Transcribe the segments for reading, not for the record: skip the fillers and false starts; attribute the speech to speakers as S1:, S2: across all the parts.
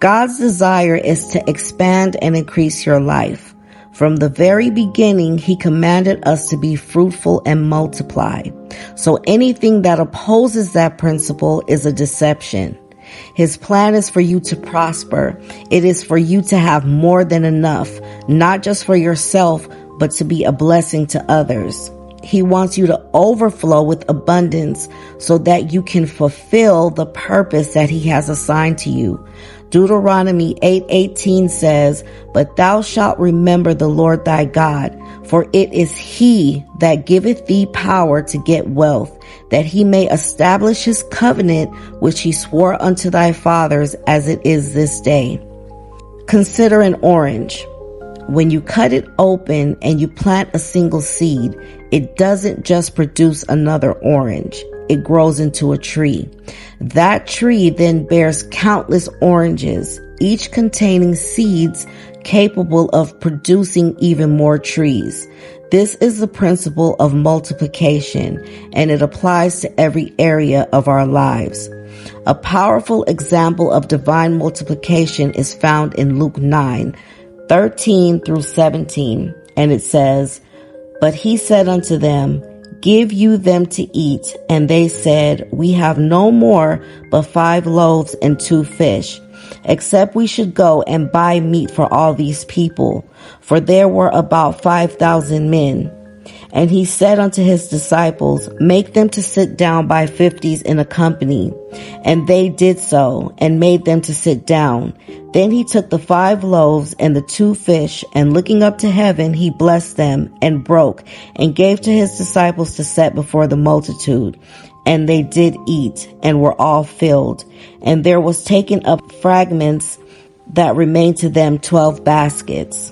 S1: God's desire is to expand and increase your life. From the very beginning, He commanded us to be fruitful and multiply. So anything that opposes that principle is a deception. His plan is for you to prosper. It is for you to have more than enough, not just for yourself, but to be a blessing to others. He wants you to overflow with abundance so that you can fulfill the purpose that He has assigned to you. Deuteronomy 8:18 says, "But thou shalt remember the Lord thy God, for it is He that giveth thee power to get wealth, that He may establish His covenant, which He swore unto thy fathers, as it is this day." Consider an orange. When you cut it open and you plant a single seed, it doesn't just produce another orange. It grows into a tree. That tree then bears countless oranges, each containing seeds capable of producing even more trees. This is the principle of multiplication, and it applies to every area of our lives. A powerful example of divine multiplication is found in Luke 9:13 through 17, and it says, "But He said unto them, Give you them to eat. And they said, We have no more but 5 loaves and 2 fish, except we should go and buy meat for all these people. For there were about 5,000 men. And He said unto His disciples, Make them to sit down by 50s in a company. And they did so, and made them to sit down. Then He took the 5 loaves and the 2 fish, and looking up to heaven, He blessed them, and broke, and gave to His disciples to set before the multitude. And they did eat, and were all filled. And there was taken up fragments that remained to them 12 baskets.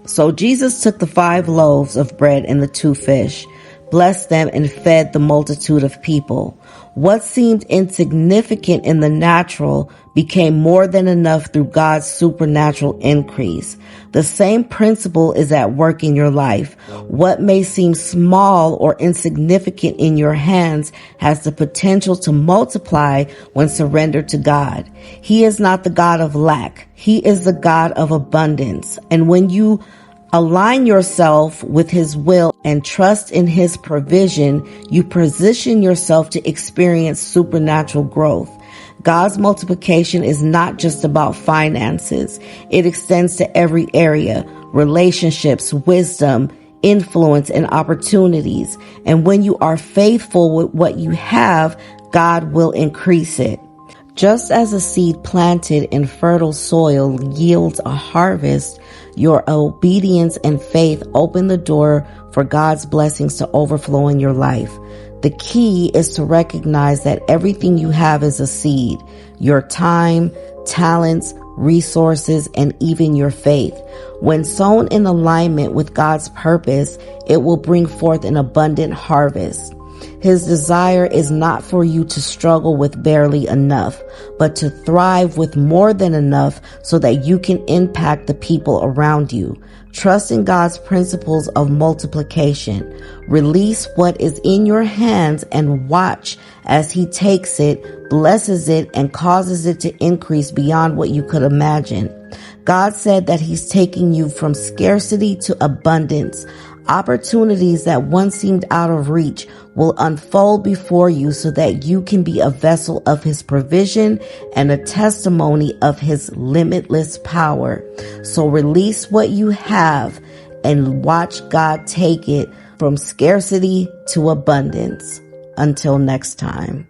S1: So Jesus took the 5 loaves of bread and the 2 fish, blessed them, and fed the multitude of people. What seemed insignificant in the natural became more than enough through God's supernatural increase. The same principle is at work in your life. What may seem small or insignificant in your hands has the potential to multiply when surrendered to God. He is not the God of lack. He is the God of abundance. And when you align yourself with His will and trust in His provision, you position yourself to experience supernatural growth. God's multiplication is not just about finances. It extends to every area: relationships, wisdom, influence, and opportunities. And when you are faithful with what you have, God will increase it. Just as a seed planted in fertile soil yields a harvest, your obedience and faith open the door for God's blessings to overflow in your life. The key is to recognize that everything you have is a seed: your time, talents, resources, and even your faith. When sown in alignment with God's purpose, it will bring forth an abundant harvest. His desire is not for you to struggle with barely enough, but to thrive with more than enough so that you can impact the people around you. Trust in God's principles of multiplication. Release what is in your hands and watch as He takes it, blesses it, and causes it to increase beyond what you could imagine. God said that He's taking you from scarcity to abundance. Opportunities that once seemed out of reach will unfold before you so that you can be a vessel of His provision and a testimony of His limitless power. So release what you have and watch God take it from scarcity to abundance. Until next time.